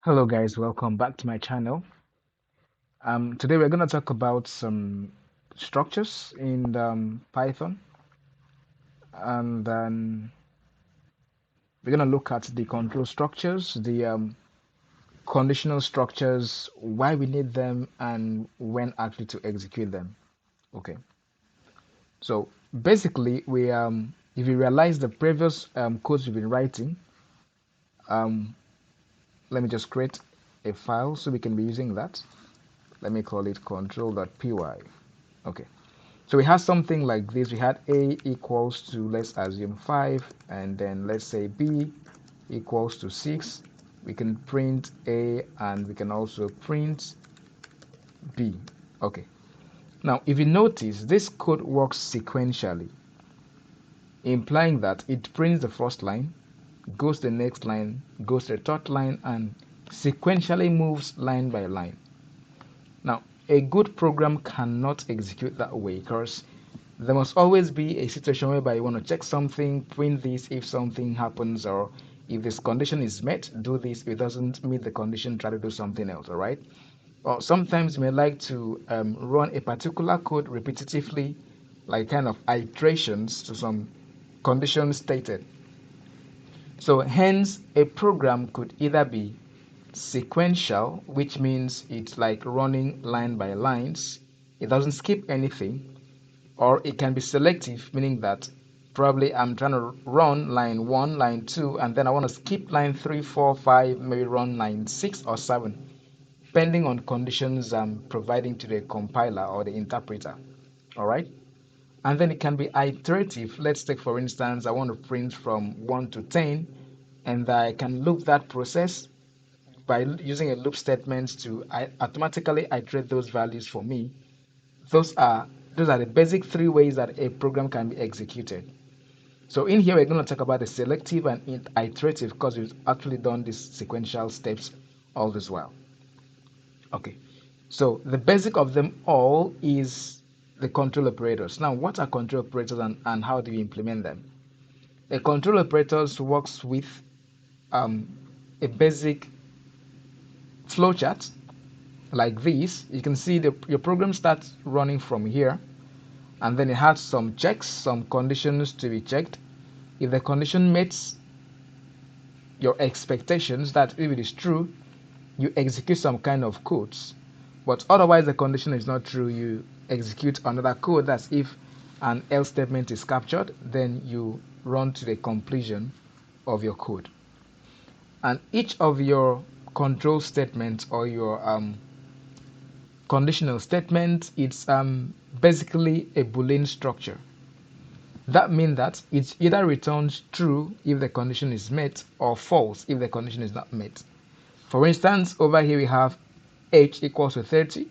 Hello guys, welcome back to my channel. Today we're going to talk about some structures in Python, and then we're going to look at the control structures, the conditional structures, why we need them, and when actually to execute them. Okay, so basically if you realize the previous codes we've been writing, um, let me just create a file so we can be using that. Let me call it control.py. Okay. So we had something like this. We had A equals to, let's assume 5, and then let's say B equals to 6. We can print A and we can also print B. Okay. Now, if you notice, this code works sequentially, implying that it prints the first line, goes to the next line, goes to the third line, and sequentially moves line by line. Now, a good program cannot execute that way because there must always be a situation whereby you want to check something, print this if something happens, or if this condition is met, do this. If it doesn't meet the condition, try to do something else, all right? Or sometimes you may like to run a particular code repetitively, like kind of iterations to some condition stated. So hence, a program could either be sequential, which means it's like running line by lines. It doesn't skip anything. Or it can be selective, meaning that probably I'm trying to run line 1, line 2, and then I want to skip line 3, 4, 5, maybe run line 6 or 7, depending on conditions I'm providing to the compiler or the interpreter. All right? And then it can be iterative. Let's take, for instance, I want to print from 1 to 10, and I can loop that process by using a loop statement to automatically iterate those values for me. Those are the basic three ways that a program can be executed. So in here we're going to talk about the selective and iterative because we've actually done these sequential steps all this while. Okay, so the basic of them all is the control operators. Now, what are control operators and how do you implement them? A control operators works with a basic flowchart like this. You can see your program starts running from here, and then it has some checks, some conditions to be checked. If the condition meets your expectations, that if it is true, you execute some kind of codes. But otherwise the condition is not true, you execute another code. That's if an else statement is captured, then you run to the completion of your code. And each of your control statements or your conditional statement, it's basically a Boolean structure. That means that it either returns true if the condition is met or false if the condition is not met. For instance, over here we have h equals to 30,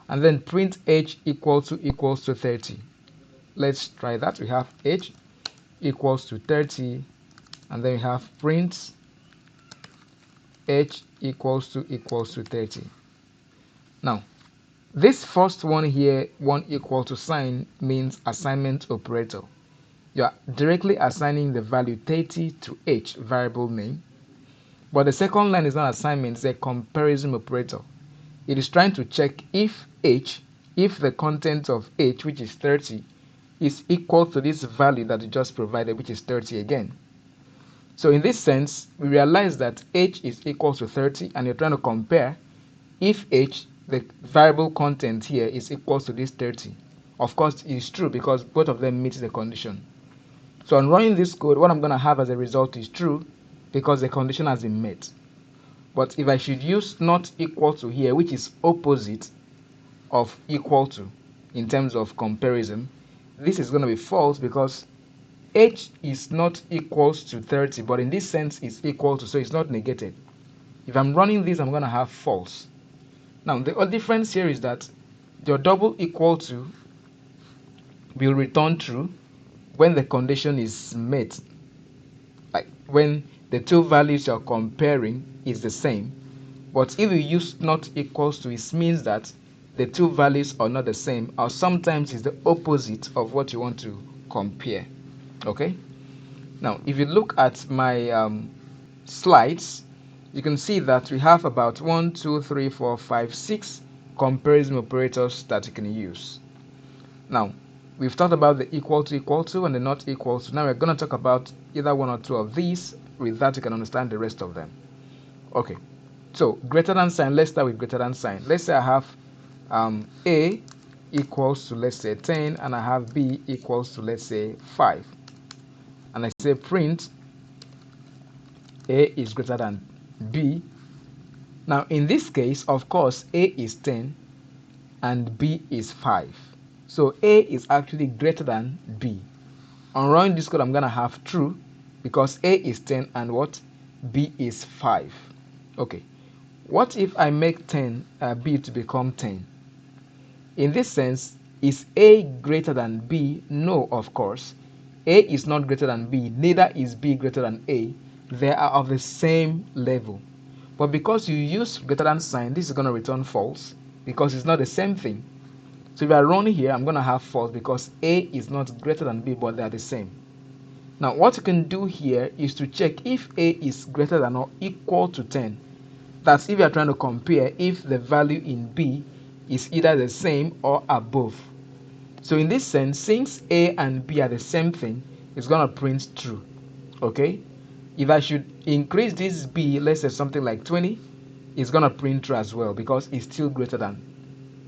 and then print h equals to 30. Let's try that. We have h equals to 30, and then we have print h equals to 30. Now, this first one here, 1 equal to sign, means assignment operator. You are directly assigning the value 30 to h variable name. But the second line is not assignment, it's a comparison operator. It is trying to check if the content of h, which is 30, is equal to this value that you just provided, which is 30 again. So in this sense, we realize that h is equal to 30, and you're trying to compare if h, the variable content here, is equal to this 30. Of course, it is true because both of them meet the condition. So on running this code, what I'm going to have as a result is true because the condition has been met. But if I should use not equal to here, which is opposite of equal to in terms of comparison, this is going to be false because h is not equals to 30, but in this sense it's equal to, so it's not negated. If I'm running this, I'm going to have false. Now the only difference here is that your double equal to will return true when the condition is met, like when the two values you're comparing is the same. But if you use not equals to, it means that the two values are not the same, or sometimes it's the opposite of what you want to compare. Okay, now if you look at my slides, you can see that we have about 1, 2, 3, 4, 5, 6 comparison operators that you can use. Now, we've talked about the equal to and the not equal to. Now we're going to talk about either one or two of these. With that, you can understand the rest of them. Okay, so greater than sign. Let's start with greater than sign. Let's say I have A equals to, let's say, 10, and I have B equals to, let's say, 5. And I say print A is greater than B. Now, in this case, of course, A is 10 and B is 5. So A is actually greater than B. On running this code, I'm going to have true because A is 10 and what? B is 5. Okay. What if I make 10 B to become 10? In this sense, is A greater than B? No, of course. A is not greater than B, neither is B greater than A. They are of the same level. But because you use greater than sign, this is going to return false because it's not the same thing. So if I run here, I'm going to have false because A is not greater than B, but they are the same. Now, what you can do here is to check if A is greater than or equal to 10. That's if you are trying to compare if the value in B is either the same or above. So in this sense, since A and B are the same thing, it's going to print true. Okay? If I should increase this B, let's say something like 20, it's going to print true as well because it's still greater than.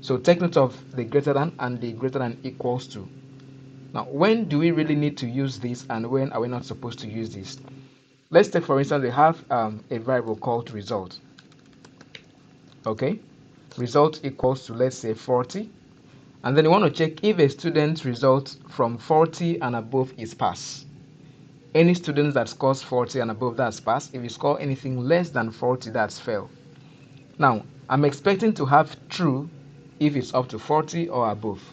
So take note of the greater than and the greater than equals to. Now, when do we really need to use this and when are we not supposed to use this? Let's take, for instance, we have a variable called result. Okay? Result equals to, let's say, 40. And then you want to check if a student's result from 40 and above is pass. Any student that scores 40 and above, that's pass. If you score anything less than 40, that's fail. Now, I'm expecting to have true if it's up to 40 or above.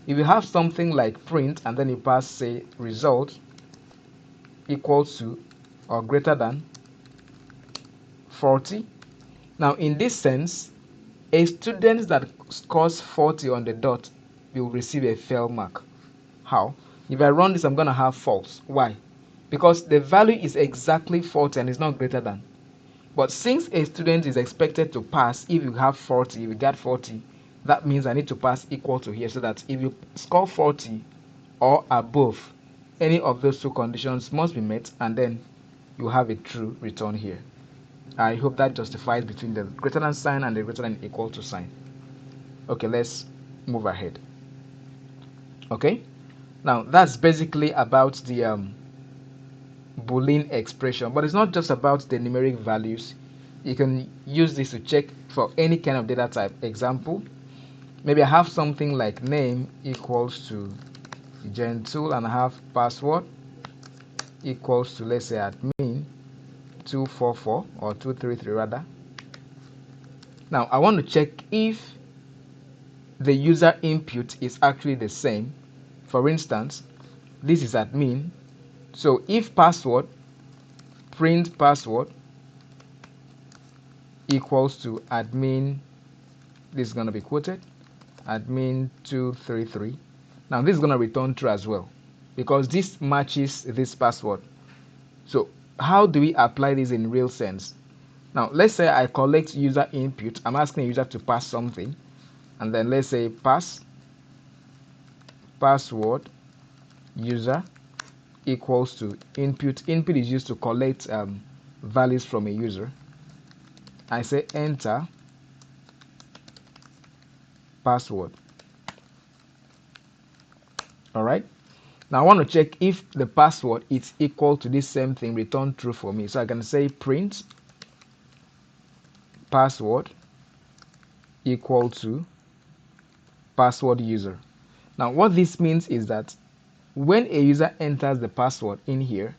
If you have something like print and then you pass, say, result equals to or greater than 40. Now, in this sense, a student that scores 40 on the dot will receive a fail mark. How? If I run this, I'm going to have false. Why? Because the value is exactly 40 and it's not greater than. But since a student is expected to pass, if you have 40, if you get 40, that means I need to pass equal to here so that if you score 40 or above, any of those two conditions must be met and then you have a true return here. I hope that justifies between the greater than sign and the greater than equal to sign. Okay, let's move ahead. Okay, now that's basically about the Boolean expression, but it's not just about the numeric values. You can use this to check for any kind of data type. Example, maybe I have something like name equals to gentle and I have password equals to, let's say, admin 244 or 233 rather. Now I want to check if the user input is actually the same. For instance, this is admin. So if password print password equals to admin, this is going to be quoted, admin 233. Now this is going to return true as well because this matches this password. So how do we apply this in real sense? Now let's say I collect user input. I'm asking a user to pass something, and then let's say password user equals to input. Input is used to collect values from a user. I say enter password. All right. Now I want to check if the password is equal to this same thing, return true for me. So I can say print password equal to password user. Now what this means is that when a user enters the password in here,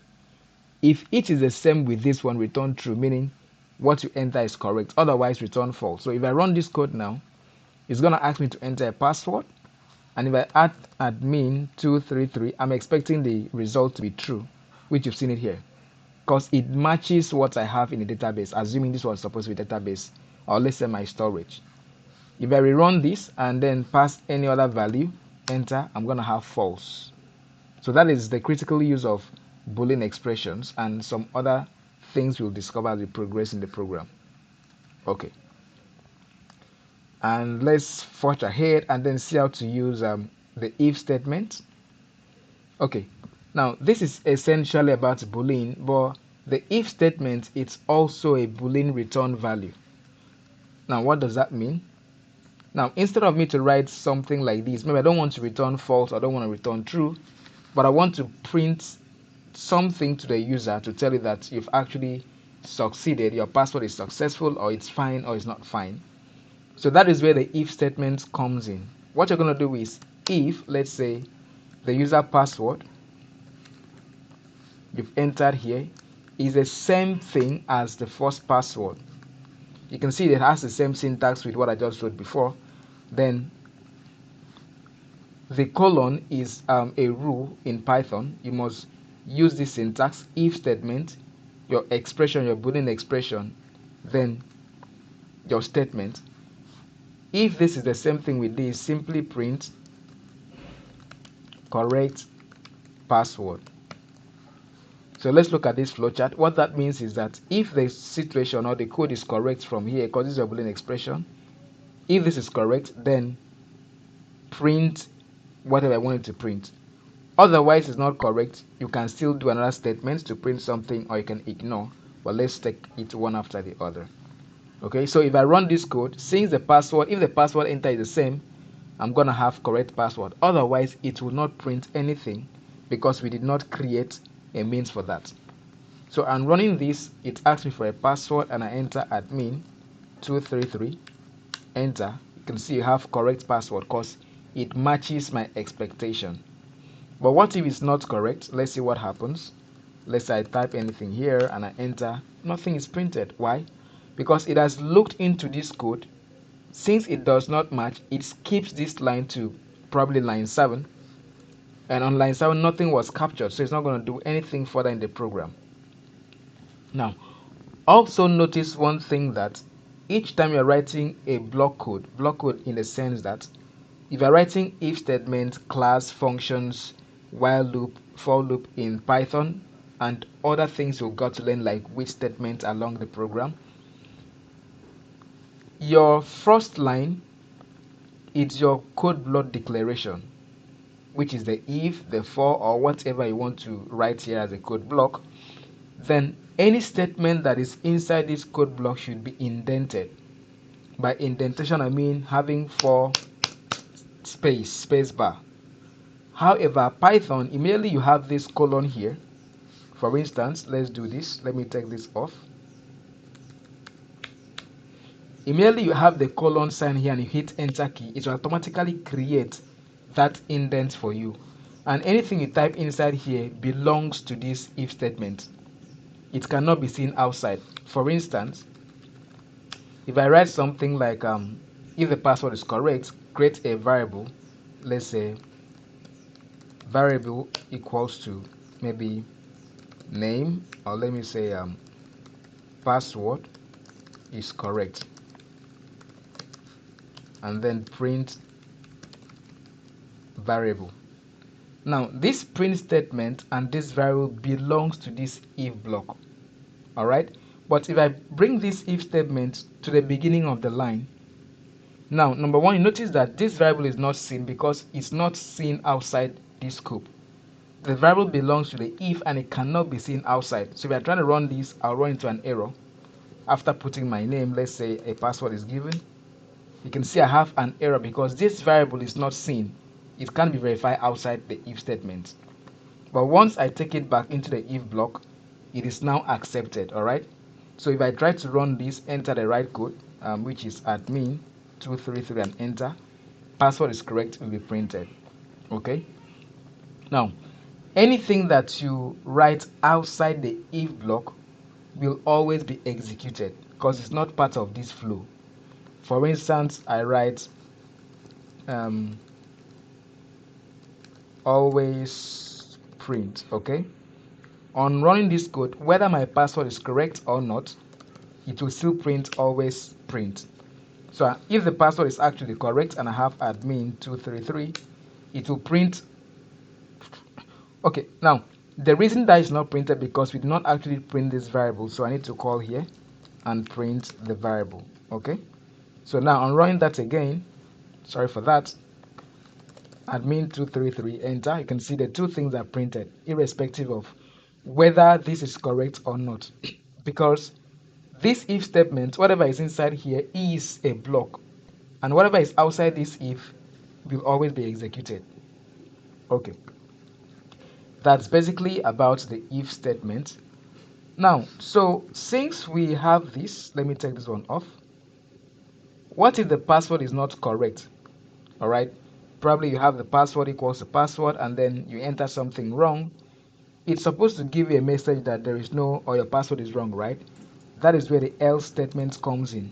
if it is the same with this one, return true, meaning what you enter is correct, otherwise return false. So if I run this code now, it's going to ask me to enter a password, and if I add admin 233, I'm expecting the result to be true, which you've seen it here, because it matches what I have in the database, assuming this was supposed to be database, or let's say my storage. If I rerun this and then pass any other value, enter, I'm going to have false. So that is the critical use of Boolean expressions and some other things we'll discover as we progress in the program. Okay, and let's forge ahead and then see how to use the if statement. Okay, now this is essentially about Boolean, but the if statement, it's also a Boolean return value. Now what does that mean? Now instead of me to write something like this, maybe I don't want to return false, I don't want to return true, but I want to print something to the user to tell you that you've actually succeeded, your password is successful, or it's fine, or it's not fine. So that is where the if statement comes in. What you're going to do is, if, let's say, the user password you've entered here is the same thing as the first password, you can see it has the same syntax with what I just wrote before, then the colon is a rule in Python. You must use this syntax, if statement, your expression, your Boolean expression, then your statement. If this is the same thing with this, simply print correct password. So let's look at this flowchart. What that means is that if the situation or the code is correct from here, because this is a Boolean expression, if this is correct, then print whatever I wanted to print. Otherwise, it's not correct. You can still do another statement to print something, or you can ignore. But let's take it one after the other. Okay, so if I run this code, since the password, if the password enter is the same, I'm gonna have correct password. Otherwise, it will not print anything because we did not create a means for that. So I'm running this, it asks me for a password and I enter admin 233, enter. You can see you have correct password because it matches my expectation. But what if it's not correct? Let's see what happens. Let's say I type anything here and I enter, nothing is printed. Why? Because it has looked into this code. Since it does not match, it skips this line to probably line 7, and on line 7 nothing was captured, so it's not going to do anything further in the program. Now also notice one thing, that each time you're writing a block code in the sense that if you're writing if statement, class, functions, while loop, for loop in Python, and other things you've got to learn like which statement along the program, your first line is your code block declaration, which is the if, the for, or whatever you want to write here as a code block. Then any statement that is inside this code block should be indented. By indentation I mean having 4 space bar. However, Python, immediately you have this colon here. For instance, let's do this. Let me take this off. Immediately you have the colon sign here and you hit enter key, it will automatically create that indent for you. And anything you type inside here belongs to this if statement. It cannot be seen outside. For instance, if I write something like if the password is correct, create a variable, let's say variable equals to maybe name, or let me say password is correct, and then print variable. Now this print statement and this variable belongs to this if block. Alright, but if I bring this if statement to the beginning of the line, now number one, you notice that this variable is not seen because it's not seen outside this scope. The variable belongs to the if and it cannot be seen outside. So if I'm trying to run this, I'll run into an error. After putting my name, let's say a password is given, you can see I have an error because this variable is not seen. It can't be verified outside the if statement. But once I take it back into the if block, it is now accepted. Alright, so if I try to run this, enter the right code, which is admin 233, and enter, password is correct, will be printed. Okay, now anything that you write outside the if block will always be executed because it's not part of this flow. For instance, I write always print. Okay, on running this code, whether my password is correct or not, it will still print always print. So if the password is actually correct and I have admin 233, it will print. Okay, now The reason that is not printed because we did not actually print this variable, so I need to call here and print the variable. Okay, so now I'm running that again. Sorry for that. Admin233, enter. You can see the two things are printed irrespective of whether this is correct or not because this if statement, whatever is inside here is a block, and whatever is outside this if will always be executed. Okay, that's basically about the if statement. Now, so since we have this, let me take this one off. What if the password is not correct? All right, probably you have the password equals the password and then you enter something wrong. It's supposed to give you a message that there is no, or your password is wrong, right? That is where the else statement comes in.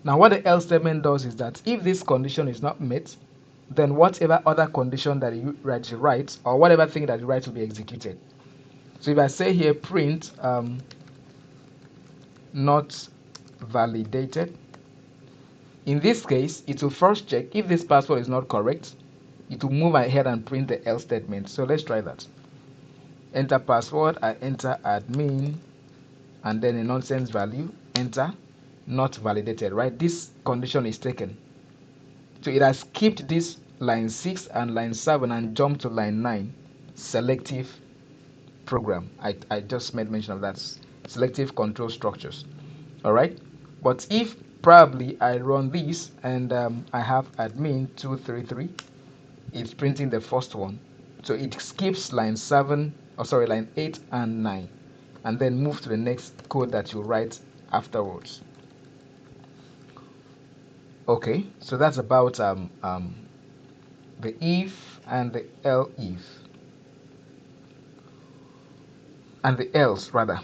Now what the else statement does is that if this condition is not met, then whatever other condition that you write or whatever thing that you write will be executed. So if I say here print not validated, in this case it will first check if this password is not correct. It will move ahead and print the else statement. So let's try that. Enter password, I enter admin and then a nonsense value, enter, not validated, right? This condition is taken. So it has skipped this line 6 and line 7 and jumped to line 9, selective program. I just made mention of that, selective control structures. All right, but if probably I run this and I have admin233, it's printing the first one. So it skips line 7, or sorry, line 8 and 9, and then move to the next code that you write afterwards. Okay, so that's about the if and the elif, and the else rather.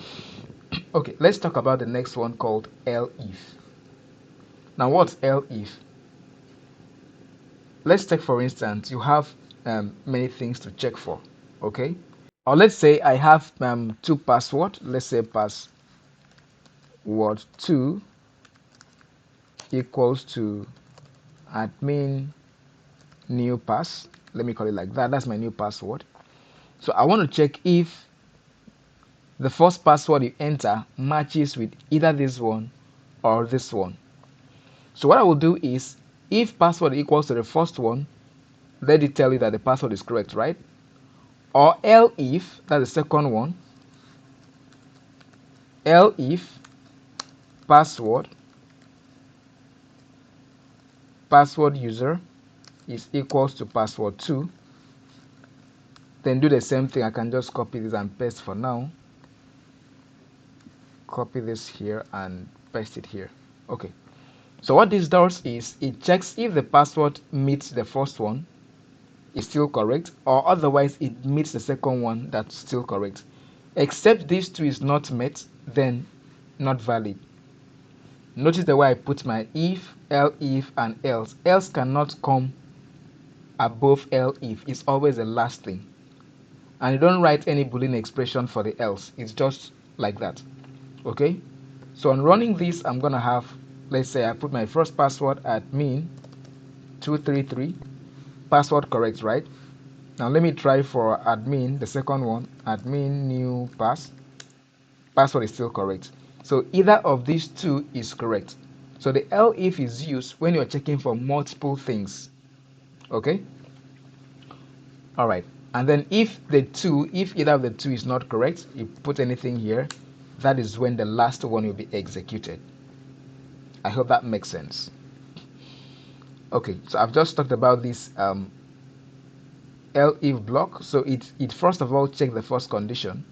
Okay, let's talk about the next one called elif. Now what's elif? Let's take for instance, you have many things to check for. Okay, or let's say I have two password. Let's say password 2 equals to admin new pass. Let me call it like that. That's my new password. So I want to check if the first password you enter matches with either this one or this one. So what I will do is, if password equals to the first one, let it tell you that the password is correct, right? Or elif, that's the second one, elif password user is equals to password 2, then do the same thing. I can just copy this and paste for now. Copy this here and paste it here. Okay, so what this does is it checks if the password meets the first one, is still correct, or otherwise it meets the second one, that's still correct. Except these two is not met, then not valid. Notice the way I put my if, elif, and else. Else cannot come above elif. It's always the last thing. And you don't write any Boolean expression for the else. It's just like that. Okay? So on running this, I'm going to have, let's say I put my first password admin233. Password correct, right? Now let me try for admin, the second one, admin new pass. Password is still correct. So either of these two is correct. So the elif is used when you're checking for multiple things. Okay? Alright. And then if either of the two is not correct, you put anything here, that is when the last one will be executed. I hope that makes sense. Okay, so I've just talked about this elif block. So it first of all checks the first condition.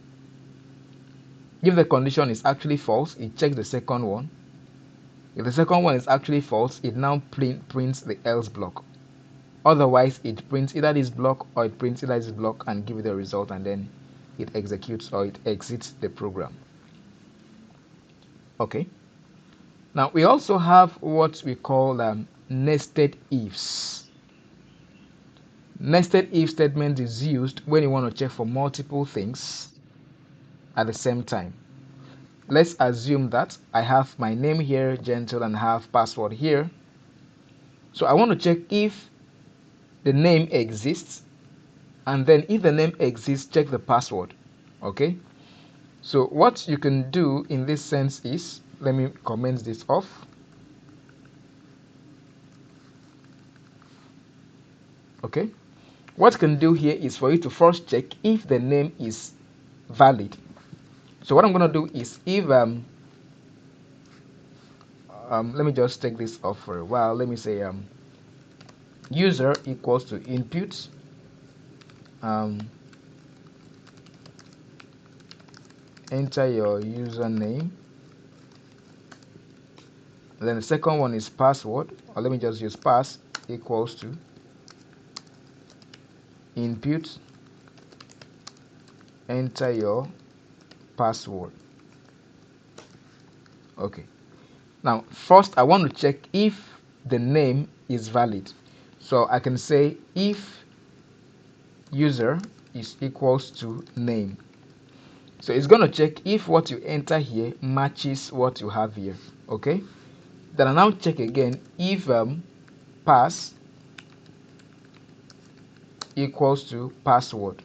If the condition is actually false, it checks the second one. If the second one is actually false, it now prints the else block. Otherwise, it prints either this block or it prints either this block and gives you the result, and then it executes or it exits the program. Okay. Now we also have what we call nested ifs. Nested if statement is used when you want to check for multiple things at the same time. Let's assume that I have my name here, Gentle, and I have password here. So I want to check if the name exists and then if the name exists, check the password. Okay, so what you can do in this sense is, let me comment this off. Okay, what you can do here is for you to first check if the name is valid. So what I'm going to do is, if let me just take this off for a while. Let me say user equals to input, enter your username, and then the second one is password, or let me just use pass equals to input, enter your password. Okay, now first I want to check if the name is valid, so I can say if user is equals to name. So it's going to check if what you enter here matches what you have here. Okay, then I now check again if pass equals to password.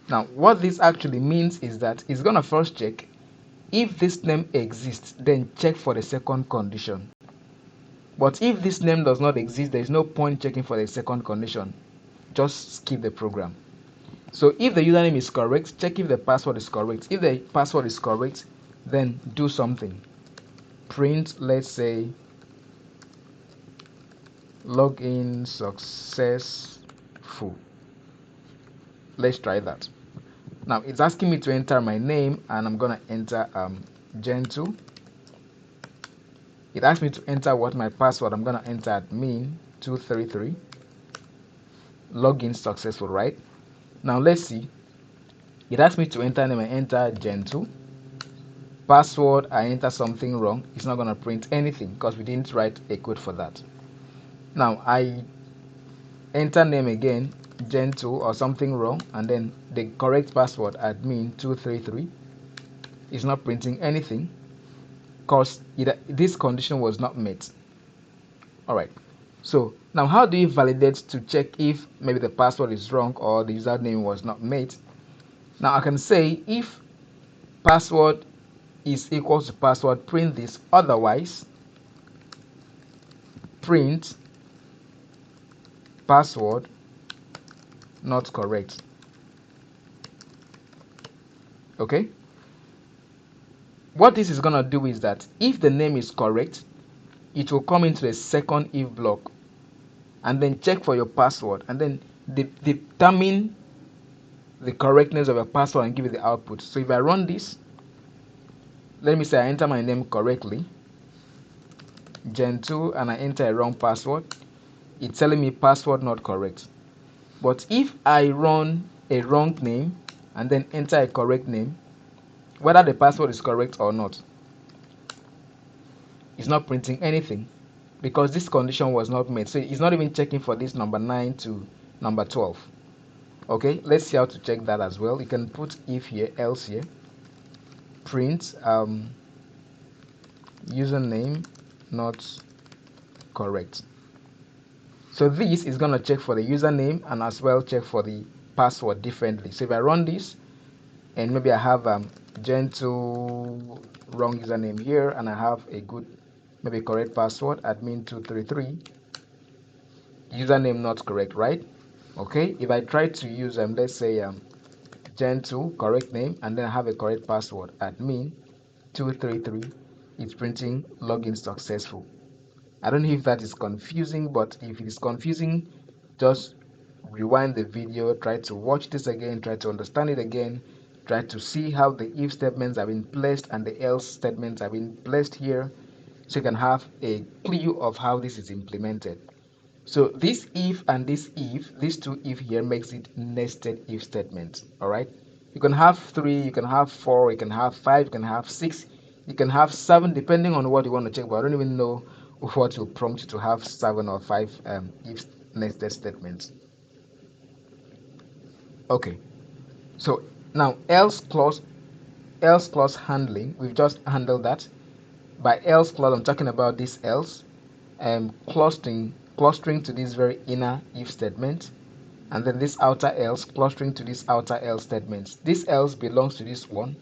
Now what this actually means is that it's going to first check if this name exists, then check for the second condition. But if this name does not exist, there is no point checking for the second condition. Just skip the program. So if the username is correct, check if the password is correct. If the password is correct, then do something. Print, let's say, login successful. Let's try that. Now it's asking me to enter my name, and I'm gonna enter Gentle. It asked me to enter what my password. I'm gonna enter admin233. Login successful, right? Now let's see. It asked me to enter name. I enter Gentle. Password, I enter something wrong. It's not gonna print anything because we didn't write a code for that. Now I enter name again, Gentle, or something wrong, and then the correct password, admin233. It's not printing anything because this condition was not met. All right, so now how do you validate to check if maybe the password is wrong or the username was not made? Now I can say if password is equal to password, print this, otherwise print password not correct. Okay, what this is gonna do is that if the name is correct, it will come into a second if block and then check for your password and then determine the correctness of your password and give you the output. So if I run this, let me say I enter my name correctly, Gen2, and I enter a wrong password, it's telling me password not correct. But if I run a wrong name and then enter a correct name, whether the password is correct or not, it's not printing anything because this condition was not met. So it's not even checking for this number 9 to number 12. Okay, let's see how to check that as well. You can put if here, else here, print username not correct. So this is going to check for the username and as well check for the password differently. So if I run this and maybe I have Gentle wrong username here and I have a good, maybe correct password, admin233, username not correct, right? Okay, if I try to use let's say Gentle, correct name, and then I have a correct password, admin233, it's printing login successful. I don't know if that is confusing, but if it is confusing, just rewind the video, try to watch this again, try to understand it again, try to see how the if statements have been placed and the else statements have been placed here, so you can have a clue of how this is implemented. So this if and this if, these two if here makes it nested if statements. All right, you can have 3, you can have 4, you can have 5, you can have 6, you can have 7, depending on what you want to check, but I don't even know what will prompt you to have 7 or 5 if nested statements. Okay, so now else clause handling, we've just handled that. By else clause, I'm talking about this else. Clause clustering to this very inner if statement, and then this outer else clustering to this outer else statement. This else belongs to this one,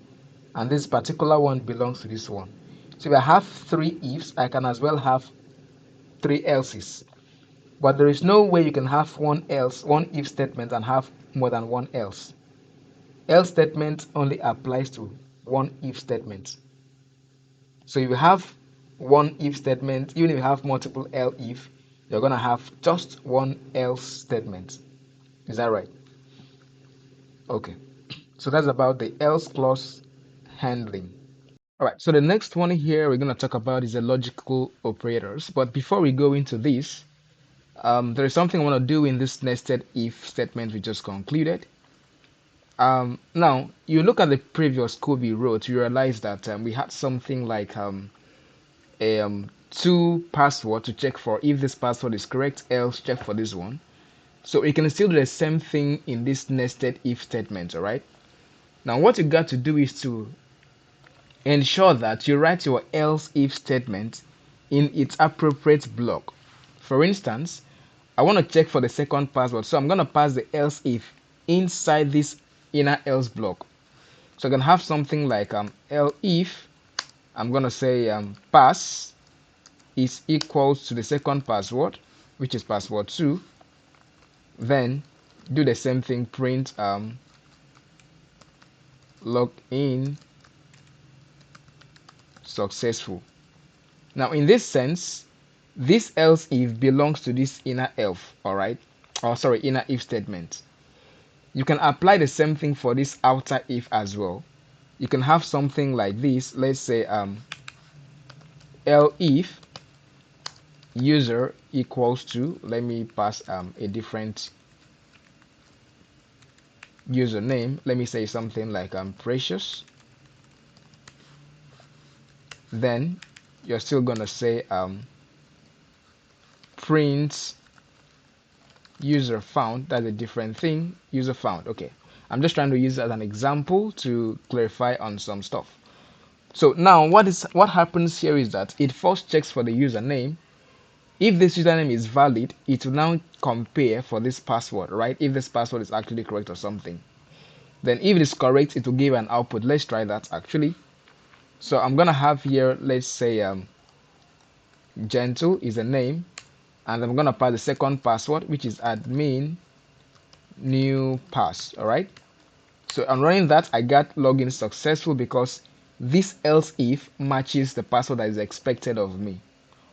and this particular one belongs to this one. So if I have three ifs, I can as well have three elses. But there is no way you can have one if statement and have more than one else. Else statement only applies to one if statement. So if you have one if statement, even if you have multiple else if, you're going to have just one else statement. Is that right? Okay. So that's about the else clause handling. All right. So the next one here we're going to talk about is the logical operators. But before we go into this, there is something I want to do in this nested if statement we just concluded. Now, you look at the previous code we wrote, you realize that we had something like two password to check for if this password is correct, else check for this one. So you can still do the same thing in this nested if statement, all right? Now, what you got to do is to ensure that you write your else if statement in its appropriate block. For instance, I want to check for the second password, so I'm going to pass the else if inside this inner else block. So I can have something like else if I'm going to say pass is equals to the second password, which is password 2. Then do the same thing, print login successful. Now in this sense, this else if belongs to this inner if, all right, or sorry, inner if statement. You can apply the same thing for this outer if as well. You can have something like this. Let's say else if user equals to, let me pass a different username. Let me say something like precious. Then you're still gonna say print user found. That's a different thing. User found. Okay, I'm just trying to use it as an example to clarify on some stuff. So now what happens here is that it first checks for the username. If this username is valid, it will now compare for this password, right? If this password is actually correct or something. Then if it is correct, it will give an output. Let's try that actually. So I'm gonna have here, let's say gentle is a name, and I'm gonna pass the second password, which is admin new pass. All right. So I'm running that. I got login successful because this else if matches the password that is expected of me.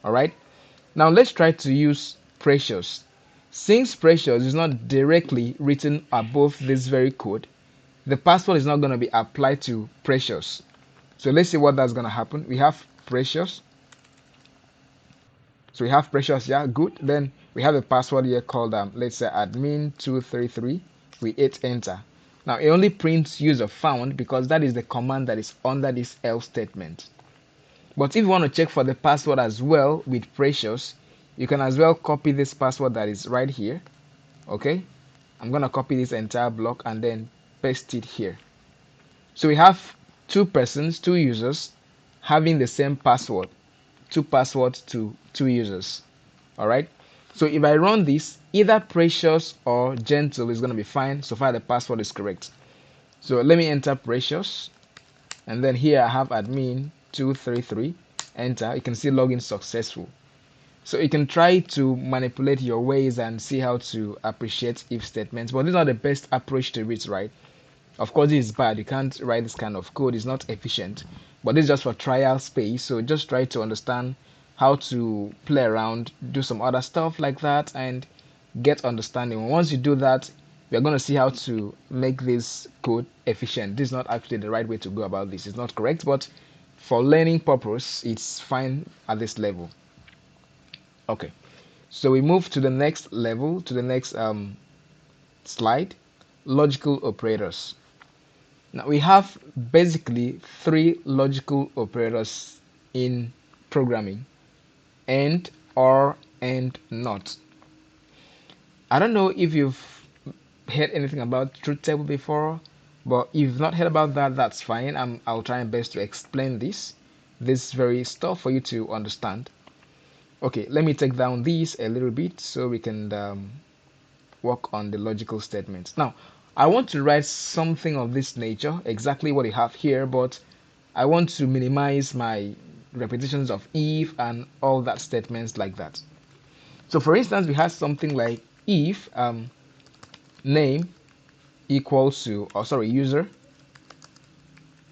All right. Now let's try to use precious. Since precious is not directly written above this very code, the password is not going to be applied to precious. So let's see what that's going to happen. We have precious. So we have precious, yeah, good. Then we have a password here called let's say admin233. We hit enter. Now it only prints user found because that is the command that is under this else statement. But if you want to check for the password as well with precious, you can as well copy this password that is right here. Okay, I'm gonna copy this entire block and then paste it here. So we have two persons, two users having the same password, two passwords to two users. All right. So if I run this, either precious or gentle is going to be fine so far the password is correct. So let me enter precious, and then here I have admin 233. Enter. You can see login successful. So you can try to manipulate your ways and see how to appreciate if statements, but this is not the best approach to it, right? Of course, this is bad. You can't write this kind of code. It's not efficient. But this is just for trial space. So just try to understand how to play around, do some other stuff like that, and get understanding. Once you do that, we are going to see how to make this code efficient. This is not actually the right way to go about this. It's not correct, but for learning purpose, it's fine at this level. Okay. So we move to the next level, to the next slide, logical operators. Now we have basically three logical operators in programming: and, or, and not. I don't know if you've heard anything about truth table before, but if you've not heard about that, that's fine. I'll try my best to explain this very stuff for you to understand. Okay, let me take down these a little bit so we can work on the logical statements. Now, I want to write something of this nature, exactly what you have here, but I want to minimize my repetitions of if and all that statements like that. So for instance, we have something like if name equals to, or sorry, user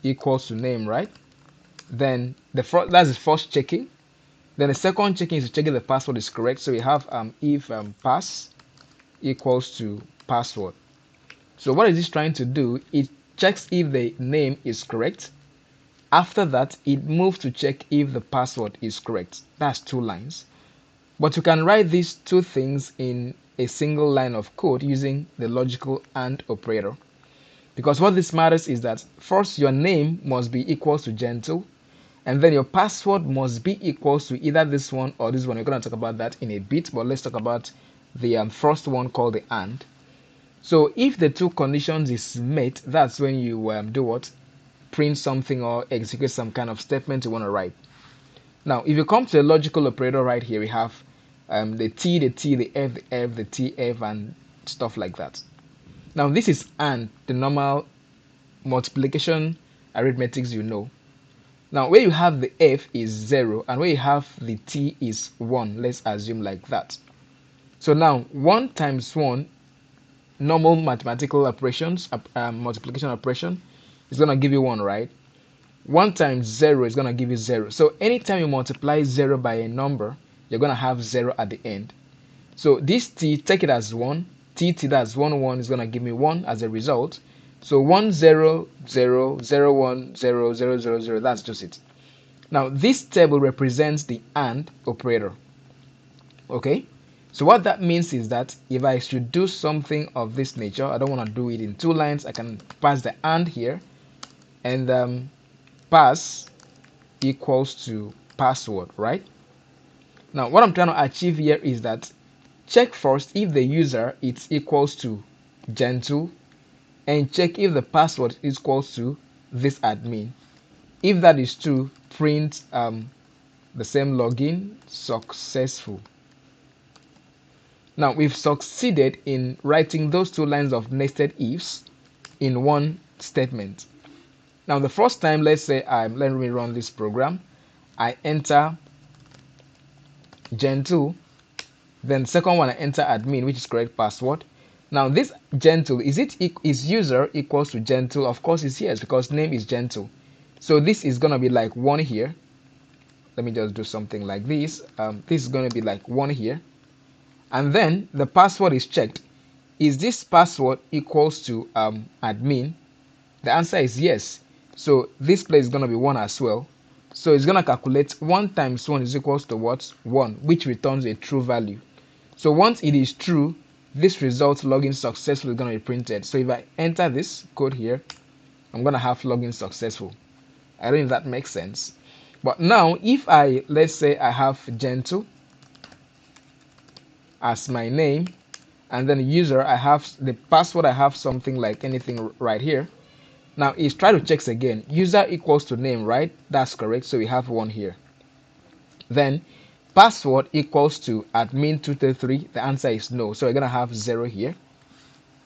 equals to name, right? Then that's the first checking. Then the second checking is checking the password is correct. So we have if pass equals to password. So what is this trying to do? It checks if the name is correct. After that, it moves to check if the password is correct. That's 2 lines. But you can write these 2 things in a single line of code using the logical AND operator. Because what this matters is that first your name must be equals to gentle, and then your password must be equals to either this one or this one. We're going to talk about that in a bit, but let's talk about the first one called the AND. So if the 2 conditions is met, that's when you do what? Print something or execute some kind of statement you want to write. Now, if you come to the logical operator right here, we have the T, the T, the F, the F, the T, F, and stuff like that. Now, this is AND, the normal multiplication arithmetics you know. Now, where you have the F is 0, and where you have the T is 1. Let's assume like that. So now, 1 times 1, normal mathematical operations, multiplication operation, is going to give you 1, right? 1 times 0 is going to give you 0. So anytime you multiply 0 by a number, you're going to have 0 at the end. So this T, take it as 1. T, that's 1, 1 is going to give me 1 as a result. So 1, 0, 0, 0, 1, 0, 0, 0, 0. That's just it. Now this table represents the AND operator. Okay? So what that means is that if I should do something of this nature, I don't want to do it in 2 lines. I can pass the AND here and pass equals to password, right? Now what I'm trying to achieve here is that check first if the user is equals to gentle, and check if the password is equals to this admin. If that is true, print the same login successful. Now we've succeeded in writing those 2 lines of nested ifs in one statement. Now the first time, let's say let me run this program. I enter gentle, then second one I enter admin, which is correct password. Now this gentle, is user equals to gentle? Of course it's yes, because name is gentle. So this is gonna be like 1 here. Let me just do something like this. This is gonna be like 1 here, and then the password is checked. Is this password equals to admin? The answer is yes. So this place is gonna be 1 as well. So it's gonna calculate 1 times 1 is equals to what? 1, which returns a true value. So once it is true, this result login successful is going to be printed. So if I enter this code here, I'm going to have login successful. I don't know if that makes sense. But now if let's say I have gentle as my name, and then user, I have the password, I have something like anything right here. Now it's try to check again. User equals to name, right? That's correct. So we have 1 here. Then password equals to admin233. The answer is no. So we're going to have 0 here.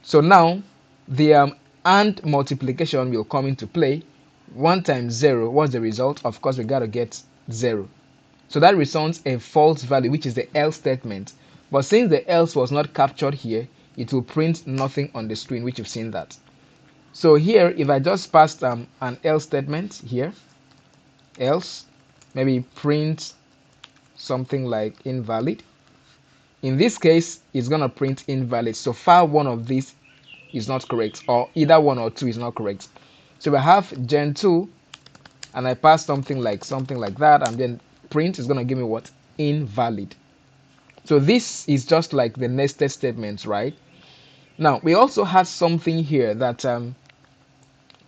So now the AND multiplication will come into play. 1 times 0, what's the result? Of course, we got to get 0. So that returns a false value, which is the else statement. But since the else was not captured here, it will print nothing on the screen, which you've seen that. So here, if I just passed an else statement here, else, maybe print something like invalid. In this case, it's going to print invalid. So far, one of these is not correct, or either 1 or 2 is not correct. So we have gen2, and I pass something like that, and then print is going to give me what? Invalid. So this is just like the nested statements, right? Now we also had something here that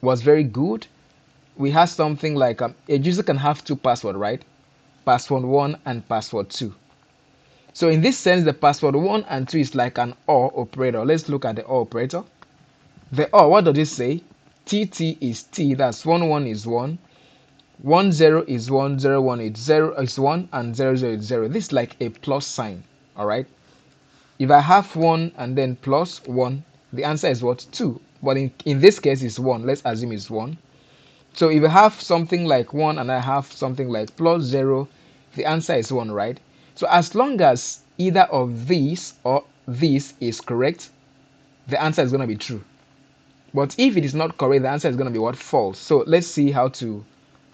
was very good. We had something like a user can have 2 passwords, right? Password 1 and password 2. So in this sense, the password 1 and 2 is like an OR operator. Let's look at the OR operator. The OR, what does it say? TT is T, that's 1 1 is 1. 1 0 is 1, 0 1 is 0 is 1, and 0 0 is 0. This is like a plus sign. All right. If I have 1 and then plus 1, the answer is what? 2. But in this case, it's 1. Let's assume it's 1. So if I have something like 1 and I have something like plus 0, the answer is 1, right? So as long as either of these or this is correct, the answer is going to be true. But if it is not correct, the answer is going to be what? False. So let's see how to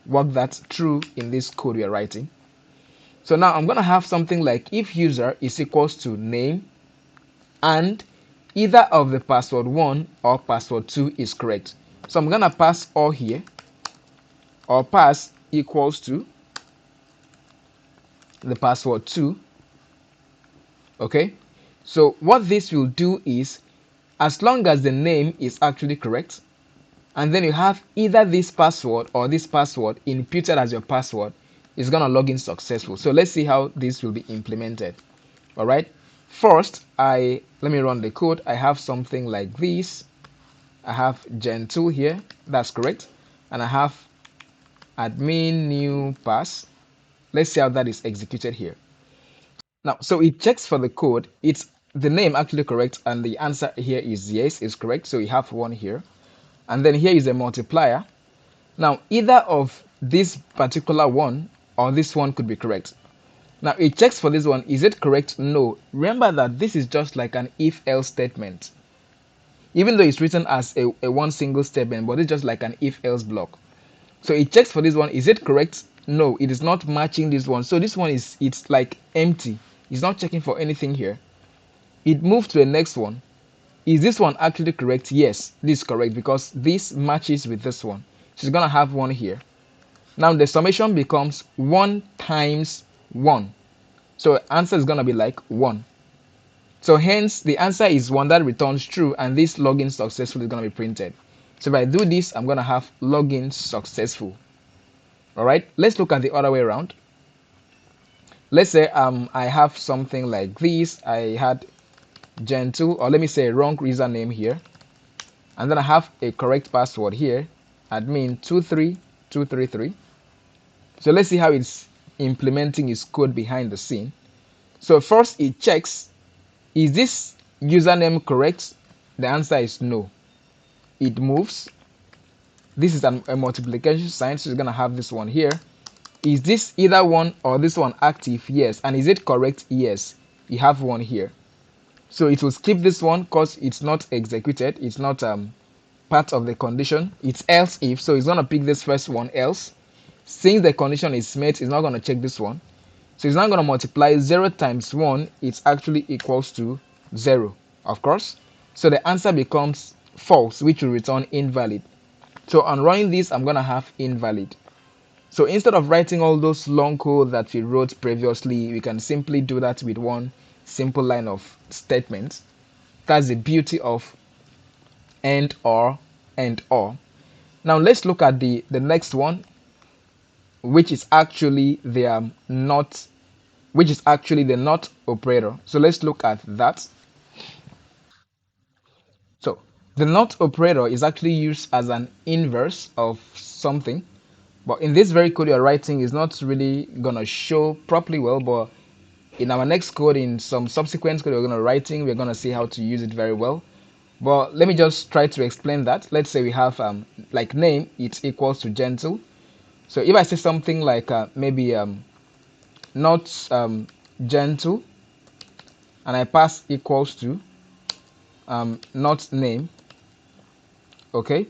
work that through in this code we are writing. So now I'm going to have something like if user is equals to name and either of the password 1 or password 2 is correct. So I'm going to pass or here, or pass equals to the password 2. Okay, so what this will do is, as long as the name is actually correct, and then you have either this password or this password imputed as your password, it's going to log in successful. So let's see how this will be implemented. All right, first let me run the code. I have something like this. I have gen2 here, that's correct, and I have admin new pass. Let's see how that is executed here. Now, so it checks for the code. It's the name actually correct, and the answer here is yes, is correct. So we have 1 here, and then here is a multiplier. Now, either of this particular one or this one could be correct. Now, it checks for this one. Is it correct? No. Remember that this is just like an if-else statement. Even though it's written as a one single statement, but it's just like an if-else block. So it checks for this one. Is it correct? No, it is not matching this one. So this one it's like empty. It's not checking for anything here. It moves to the next one. Is this one actually correct? Yes, this is correct because this matches with this one. So it's gonna have 1 here. Now the summation becomes 1 times 1. So answer is gonna be like 1. So hence the answer is 1 that returns true, and this login successful is gonna be printed. So if I do this, I'm gonna have login successful. All right, let's look at the other way around. Let's say I have something like this. I had gen2, or let me say wrong username here, and then I have a correct password here, admin 23233. So let's see how it's implementing its code behind the scene. So first it checks, is this username correct? The answer is no. It moves. This is a multiplication sign, so it's gonna have this one here. Is this either one or this one active? Yes. And is it correct? Yes. You have 1 here. So it will skip this one because it's not executed. It's not part of the condition. It's else if. So it's going to pick this first one, else. Since the condition is met, it's not going to check this one. So it's not going to multiply 0 times 1. It's actually equals to 0, of course. So the answer becomes false, which will return invalid. So on running this, I'm going to have invalid. So instead of writing all those long code that we wrote previously, we can simply do that with one simple line of statements. That's the beauty of and or. Now let's look at the next one, which is actually the not, which is actually the not operator. So let's look at that. So the not operator is actually used as an inverse of something. But in this very code you're writing is not really gonna show properly well, but in our next code, in some subsequent code we're gonna writing, we're gonna see how to use it very well. But let me just try to explain that. Let's say we have like name, it's equals to gentle. So if I say something like maybe not gentle, and I pass equals to not name, okay.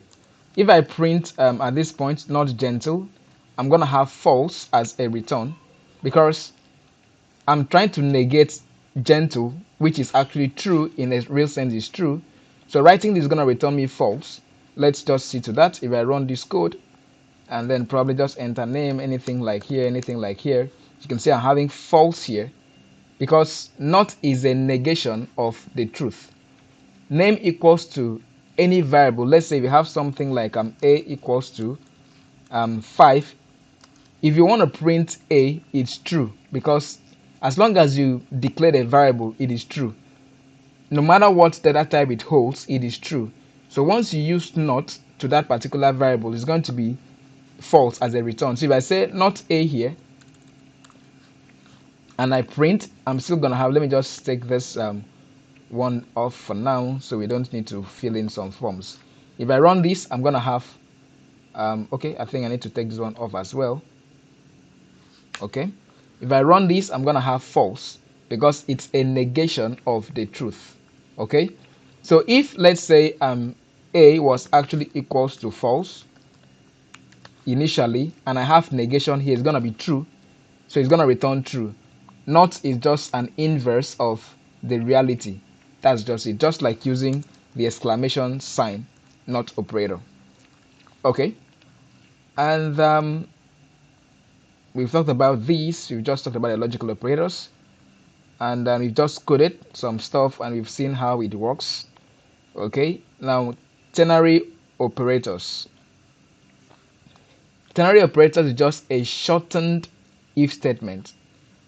If I print at this point not gentle, I'm gonna have false as a return because I'm trying to negate gentle, which is actually true in a real sense is true. So writing this is gonna return me false. Let's just see to that. If I run this code and then probably just enter name, anything like here, you can see I'm having false here because not is a negation of the truth. Name equals to any variable. Let's say we have something like a equals to 5. If you want to print a, it's true because as long as you declare a variable, it is true. No matter what data type it holds, it is true. So once you use not to that particular variable, it's going to be false as a return. So if I say not A here and I print, I'm still gonna have, let me just take this one off for now so we don't need to fill in some forms. If I run this, I'm gonna have okay, I think I need to take this one off as well. Okay, if I run this, I'm gonna have false because it's a negation of the truth. Okay, so if let's say A was actually equals to false initially and I have negation here, it's gonna be true, so it's gonna return true. Not is just an inverse of the reality. That's just it, just like using the exclamation sign, not operator. Okay, and we've talked about these. We've just talked about the logical operators, and we've just coded some stuff and we've seen how it works. Okay, now ternary operators. Ternary operators is just a shortened if statement.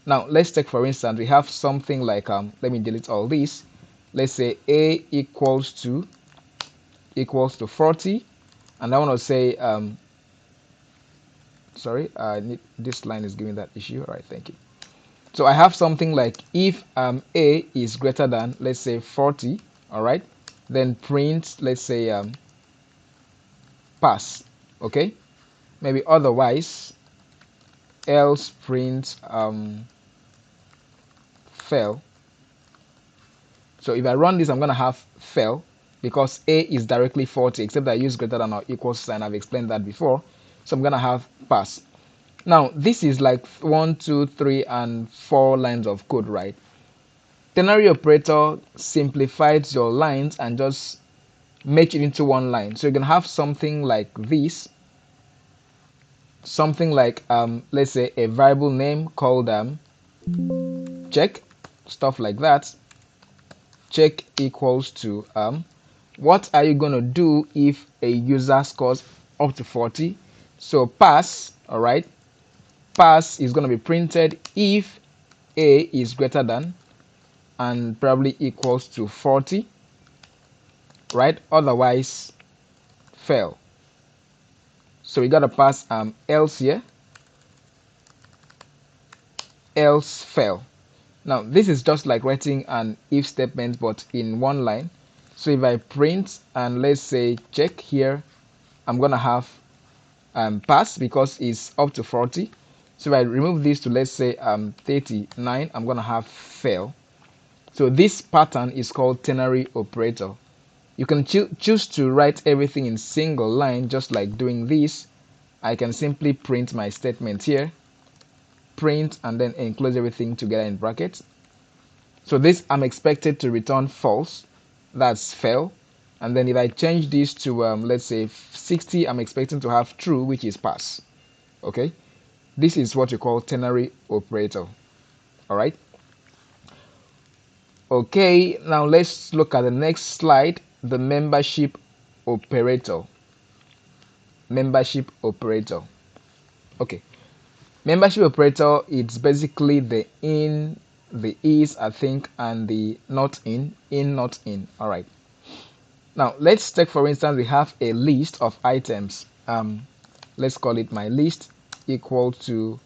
Now let's take, for instance, we have something like let me delete all this. Let's say A equals to 40, and I want to say sorry, this line is giving that issue. All right, thank you. So I have something like if A is greater than, let's say, 40, all right, then print, let's say, pass. Okay, maybe otherwise, else print fail. So if I run this, I'm going to have fail because A is directly 40, except I use greater than or equal sign. I've explained that before. So I'm going to have pass. Now, this is like 1, 2, 3, and 4 lines of code, right? Ternary operator simplifies your lines and just make it into one line. So you can have something like this, something like let's say a variable name called check, stuff like that. Check equals to what are you going to do if a user scores up to 40? So pass, all right, pass is going to be printed if A is greater than and probably equals to 40, right? Otherwise fail. So we got to pass else here, else fail. Now this is just like writing an if statement but in one line. So if I print and let's say check here, I'm gonna have pass because it's up to 40. So if I remove this to, let's say 39, I'm gonna have fail. So this pattern is called ternary operator. You can choose to write everything in single line, just like doing this. I can simply print my statement here, print, and then enclose everything together in brackets. So this I'm expected to return false, that's fail. And then if I change this to let's say 60, I'm expecting to have true, which is pass. Okay, this is what you call ternary operator. All right. Okay, now let's look at the next slide, the membership operator. Membership operator. Okay, membership operator, it's basically the in, the is, I think, and the not in, not in. All right. Now let's take, for instance, we have a list of items. Let's call it my list equal to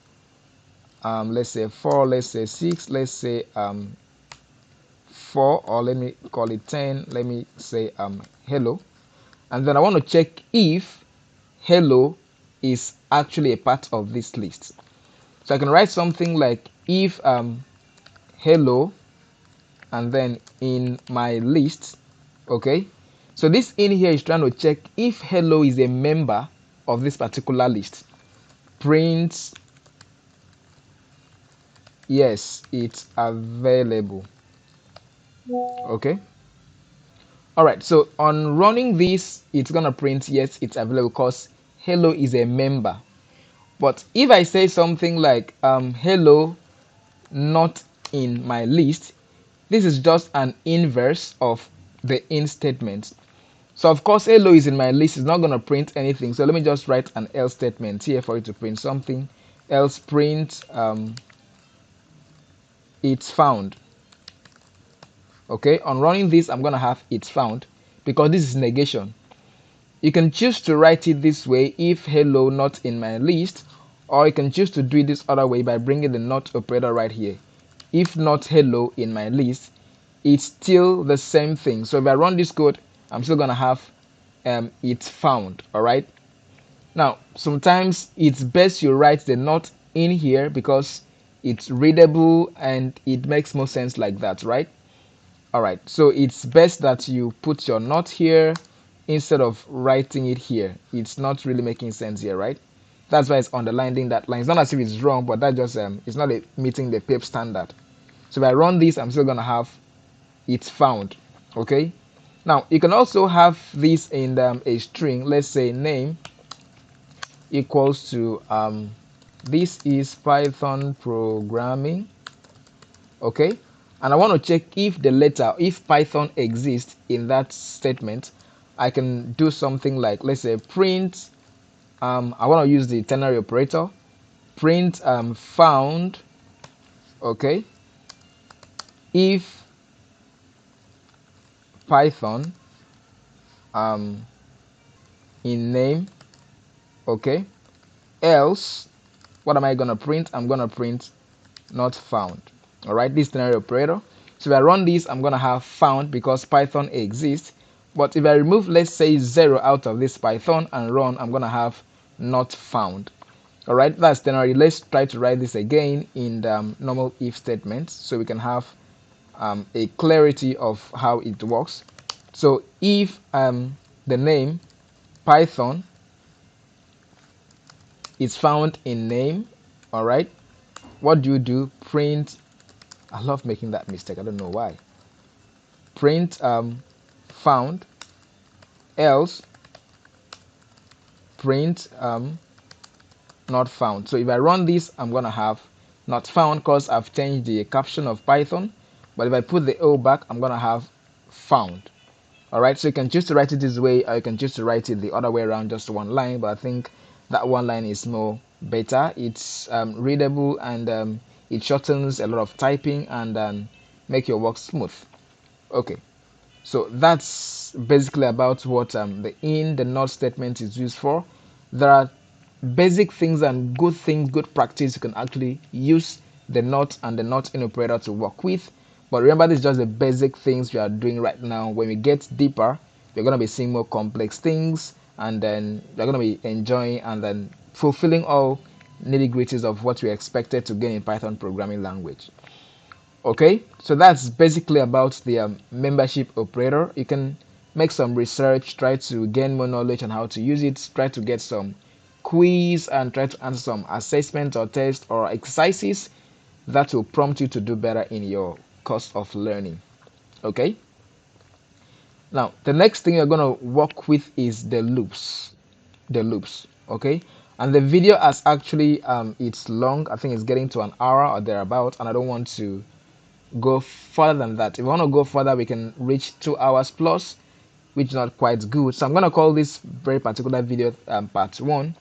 let's say 4, let's say 6, let's say 4, or let me call it 10. Let me say hello, and then I want to check if hello is actually a part of this list. So I can write something like if hello and then in my list. Okay, so this in here is trying to check if hello is a member of this particular list. Print yes, it's available. Okay, all right, so on running this, it's gonna print yes, it's available because hello is a member. But if I say something like hello not in my list, this is just an inverse of the in statement. So of course hello is in my list, is not going to print anything. So let me just write an else statement here for it to print something. Else print it's found. Okay, on running this, I'm going to have it's found because this is negation. You can choose to write it this way if hello not in my list, or you can choose to do it this other way by bringing the not operator right here. If not hello in my list, it's still the same thing. So if I run this code, I'm still gonna have it's found. All right. Now sometimes it's best you write the not in here because it's readable and it makes more sense like that, right? All right, so it's best that you put your not here instead of writing it here. It's not really making sense here, right? That's why it's underlining that line. It's not as if it's wrong, but that just it's not meeting the pip standard. So if I run this, I'm still gonna have it's found. Okay. Now you can also have this in a string. Let's say name equals to this is Python programming. Okay, and I want to check if the letter, if Python exists in that statement. I can do something like, let's say print I want to use the ternary operator, print found. Okay, if Python in name. Okay, else what am I gonna print? I'm gonna print not found. All right, this ternary operator. So if I run this, I'm gonna have found because Python exists. But if I remove, let's say 0 out of this Python and run, I'm gonna have not found. All right, that's ternary. Let's try to write this again in the normal if statement so we can have a clarity of how it works. So if the name Python is found in name, all right, what do? Print. I love making that mistake. I don't know why. Print found, else print not found. So if I run this, I'm gonna have not found because I've changed the caption of Python. But if I put the O back, I'm gonna have found. All right. So you can choose to write it this way, or you can choose to write it the other way around, just one line. But I think that one line is more better. It's readable and it shortens a lot of typing and make your work smooth. Okay. So that's basically about what the not statement is used for. There are basic things and good things, good practice you can actually use the not and the not in operator to work with. But remember, this is just the basic things we are doing right now. When we get deeper, we're going to be seeing more complex things, and then we're going to be enjoying and then fulfilling all nitty-gritties of what we expected to gain in Python programming language. Okay, so that's basically about the membership operator. You can make some research, try to gain more knowledge on how to use it, try to get some quiz and try to answer some assessment or test or exercises that will prompt you to do better in your course of learning. Okay, now the next thing you're going to work with is the loops. Okay, and the video has actually it's long. I think it's getting to an hour or thereabout, and I don't want to go further than that. If we want to go further, we can reach 2 hours plus, which is not quite good. So I'm going to call this very particular video part 1.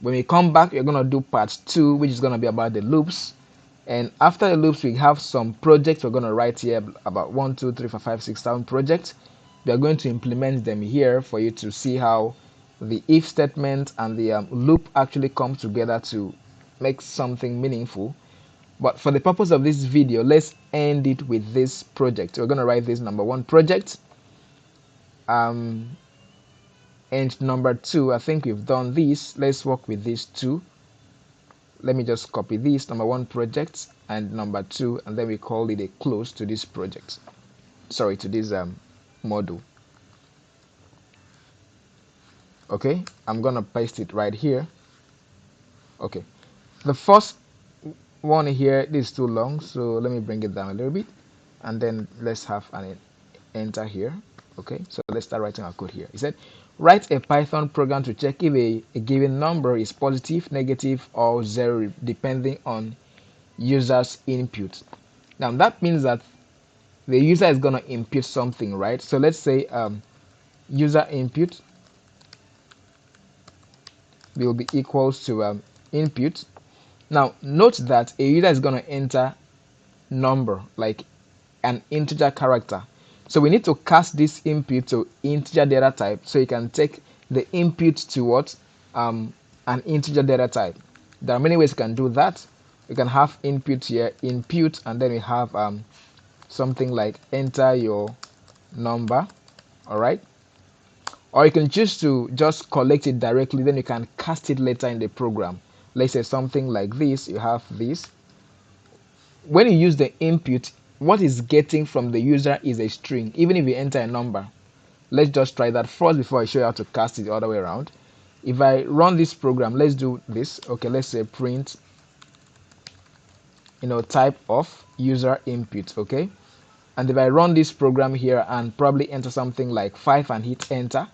When we come back, we're going to do part 2, which is going to be about the loops. And after the loops, we have some projects we're going to write here, about 1 2 3 4 5 6 7 projects. We are going to implement them here for you to see how the if statement and the loop actually come together to make something meaningful. But for the purpose of this video, let's end it with this project. We're going to write this number 1 project. And number 2, I think we've done this. Let's work with these two. Let me just copy this, number 1 project and number 2, and then we call it a close to this project. Sorry, to this module. Okay, I'm going to paste it right here. Okay, the first one here, this is too long, so let me bring it down a little bit, and then let's have an enter here. Okay, so let's start writing our code here. It said write a Python program to check if a given number is positive, negative, or 0 depending on user's input. Now that means that the user is going to input something, right? So let's say user input will be equals to input. Now note that a user is going to enter number, like an integer character. So we need to cast this input to integer data type so you can take the input to what? An integer data type. There are many ways you can do that. You can have input here, input, and then we have something like enter your number. All right. Or you can choose to just collect it directly, then you can cast it later in the program. Let's say something like this. You have this. When you use the input, what is getting from the user is a string, even if you enter a number. Let's just try that first before I show you how to cast it the other way around. If I run this program, let's do this. Okay, let's say print, type of user input. Okay, and if I run this program here and probably enter something like 5 and hit enter,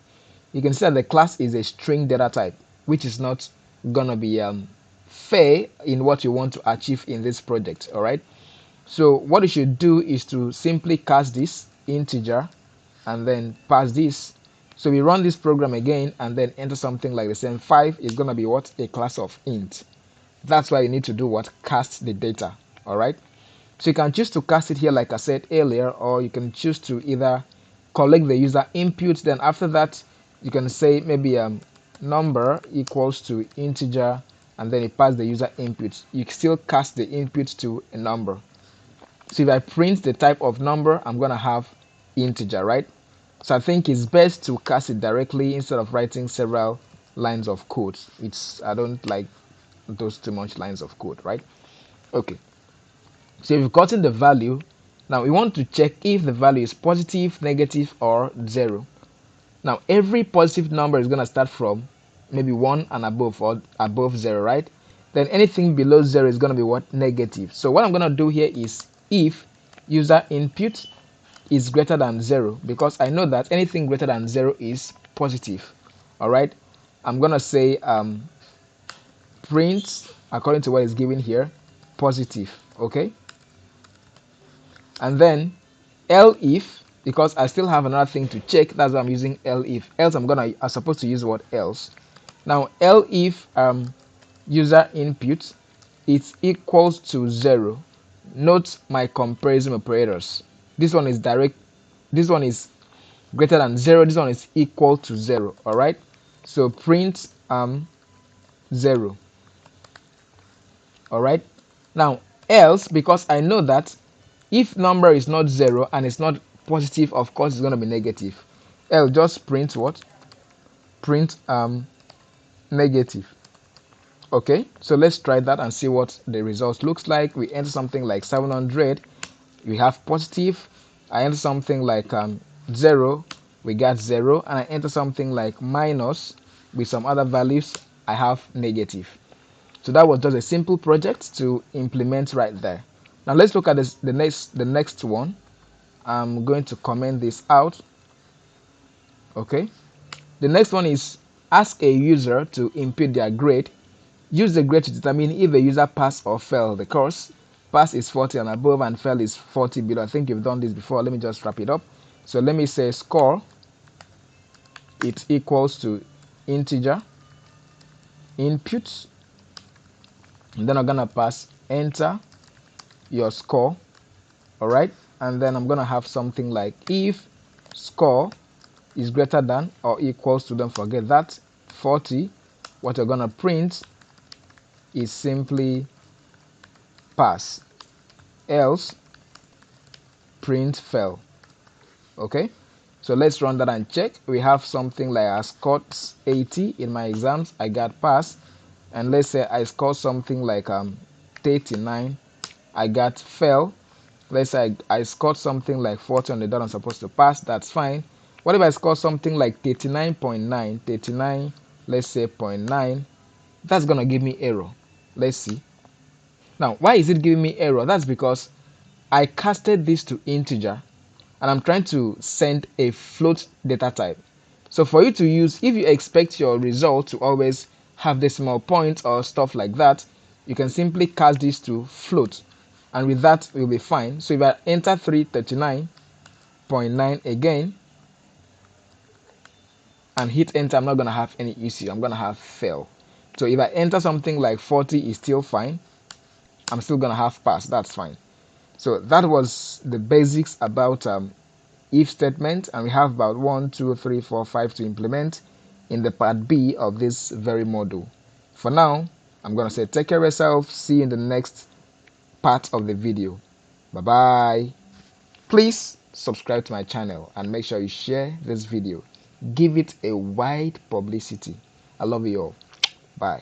you can see that the class is a string data type, which is not gonna be fair in what you want to achieve in this project. All right, so what you should do is to simply cast this integer and then pass this. So we run this program again and then enter something like the same. 5 is gonna be what? A class of int. That's why you need to do what? Cast the data. All right, so you can choose to cast it here like I said earlier, or you can choose to either collect the user input, then after that you can say maybe number equals to integer, and then you pass the user input. You still cast the input to a number. So if I print the type of number, I'm gonna have integer, right? So I think it's best to cast it directly instead of writing several lines of code. I don't like those too much lines of code, right? Okay, so if you've gotten the value, now we want to check if the value is positive, negative, or 0. Now every positive number is going to start from maybe 1 and above, or above 0, right? Then anything below 0 is going to be what? Negative. So what I'm going to do here is if user input is greater than 0, because I know that anything greater than 0 is positive. All right, I'm going to say print according to what is given here, positive. Okay, and then elif, because I still have another thing to check, that's why I'm using elif. Else I'm supposed to use what? Else. Now elif user input is equals to 0. Note my comparison operators. This one is direct, this one is greater than 0, this one is equal to 0. All right, so print 0. All right, now else, because I know that if number is not 0 and it's not positive, of course it's going to be negative. Else just print what? Print negative. Okay, so let's try that and see what the result looks like. We enter something like 700, we have positive. I enter something like 0, we got 0, and I enter something like minus with some other values, I have negative. So that was just a simple project to implement right there. Now let's look at this, the next one. I'm going to comment this out. Okay, the next one is ask a user to input their grade. Use the grade to determine if the user passed or failed the course. Pass is 40 and above, and fail is 40 below. I think you've done this before. Let me just wrap it up. So let me say score, it equals to integer input, and then I'm gonna pass enter your score. All right, and then I'm gonna have something like if score is greater than or equals to, don't forget that, 40, what you're gonna print is simply pass, else print fail. Okay, so let's run that and check. We have something like I scored 80 in my exams, I got pass, and let's say I scored something like 39, I got fail. Let's say I scored something like 40 on the dot, I'm supposed to pass, that's fine. What if I score something like 39.9, 39, let's say 0.9, that's gonna give me error. Let's see. Now why is it giving me error? That's because I casted this to integer and I'm trying to send a float data type. So for you to use, if you expect your result to always have decimal points or stuff like that, you can simply cast this to float, and with that we'll be fine. So if I enter 339.9 again and hit enter, I'm not going to have any issue, I'm going to have fail. So if I enter something like 40, is still fine, I'm still going to have pass, that's fine. So that was the basics about if statement, and we have about 1, 2, 3, 4, 5 to implement. in the part B of this very module. For now, I'm going to say take care of yourself. See you in the next part of the video. Bye bye. Please subscribe to my channel and make sure you share this video. Give it a wide publicity. I love you all. Bye.